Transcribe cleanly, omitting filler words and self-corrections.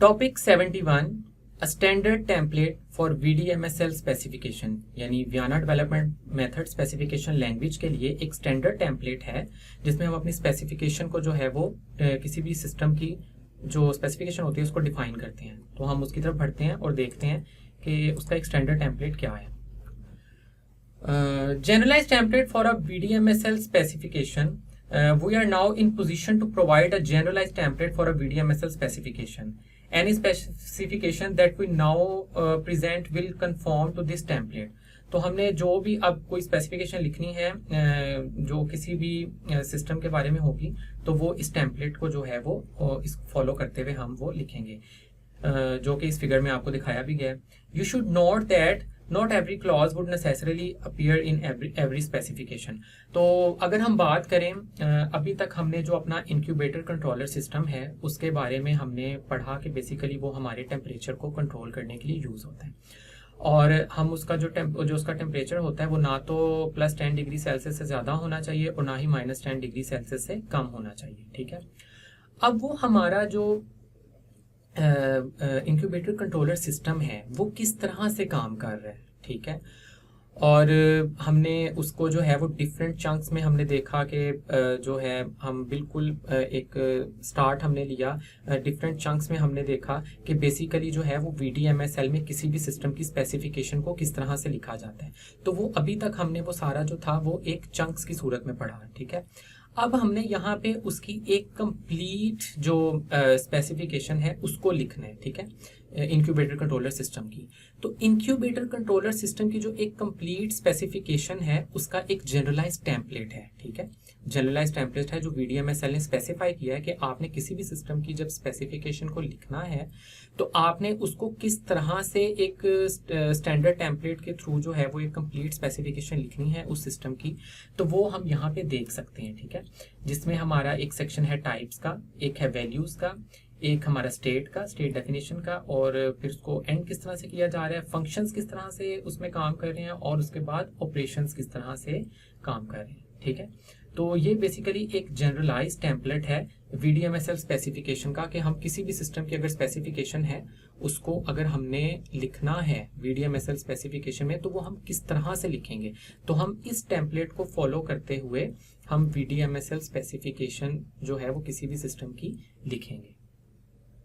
Topic 71 a standard template for VDMSL specification, यानी Vienna development method specification language के लिए एक स्टैंडर्ड टेम्पलेट है जिसमें हम अपनी स्पेसिफिकेशन को जो है वो किसी भी सिस्टम की जो स्पेसिफिकेशन होती है उसको डिफाइन करते हैं। तो हम उसकी तरफ बढ़ते हैं और देखते हैं कि उसका एक स्टैंडर्ड टेम्पलेट क्या है। Generalized template for a VDMSL specification. We are now in position to provide a generalized template for a VDMSL specification. Any specification that we now present will conform to this template. तो हमने जो भी अब कोई specification लिखनी है जो किसी भी सिस्टम के बारे में होगी तो वो इस टेम्पलेट को जो है वो इस फॉलो करते हुए हम वो लिखेंगे, जो कि इस फिगर में आपको दिखाया भी गया है। You should note that not every clause would necessarily appear in every specification. तो अगर हम बात करें अभी तक हमने जो अपना इंक्यूबेटर कंट्रोलर सिस्टम है उसके बारे में हमने पढ़ा कि बेसिकली वो हमारे टेम्परेचर को कंट्रोल करने के लिए यूज़ होता है और हम उसका जो उसका टेम्परेचर होता है वो ना तो +10 डिग्री सेल्सियस से ज़्यादा होना चाहिए और ना ही -10 डिग्री सेल्सियस से कम होना चाहिए। ठीक है, अब वो हमारा जो इंक्यूबेटर कंट्रोलर सिस्टम है वो किस तरह से काम कर रहा है। ठीक है, और हमने उसको जो है वो डिफरेंट चंक्स में हमने देखा कि जो है हम बिल्कुल एक स्टार्ट हमने लिया डिफरेंट चंक्स में हमने देखा कि बेसिकली जो है वो VDMSL में किसी भी सिस्टम की स्पेसिफिकेशन को किस तरह से लिखा जाता है। तो वो अभी तक हमने वो सारा जो था वो एक चंक्स की सूरत में पढ़ा। ठीक है, अब हमने यहाँ पे उसकी एक कंप्लीट जो स्पेसिफिकेशन है उसको लिखना है। ठीक है, इंक्यूबेटर कंट्रोलर सिस्टम की। तो इंक्यूबेटर कंट्रोलर सिस्टम की जो एक कंप्लीट स्पेसिफिकेशन है उसका एक जनरलाइज्ड टेम्पलेट है। ठीक है, जनरलाइज्ड टेम्पलेट है जो VDMSL ने स्पेसिफाई किया है कि आपने किसी भी सिस्टम की जब स्पेसिफिकेशन को लिखना है तो आपने उसको किस तरह से एक स्टैंडर्ड टेम्पलेट के थ्रू जो है वो एक कंप्लीट स्पेसिफिकेशन लिखनी है उस सिस्टम की। तो वो हम यहाँ पे देख सकते हैं। ठीक है, जिसमें हमारा एक सेक्शन है टाइप्स का, एक है वैल्यूज का, एक हमारा स्टेट का, स्टेट डेफिनेशन का, और फिर उसको एंड किस तरह से किया जा रहा है, फंक्शंस किस तरह से उसमें काम कर रहे हैं और उसके बाद ऑपरेशंस किस तरह से काम कर रहे हैं। ठीक है, तो ये बेसिकली एक जनरलाइज्ड टेम्पलेट है VDMSL स्पेसिफिकेशन का कि हम किसी भी सिस्टम की अगर स्पेसिफिकेशन है उसको अगर हमने लिखना है VDMSL स्पेसिफिकेशन में तो वो हम किस तरह से लिखेंगे। तो हम इस टेम्पलेट को फॉलो करते हुए हम VDMSL स्पेसिफिकेशन जो है वो किसी भी सिस्टम की लिखेंगे।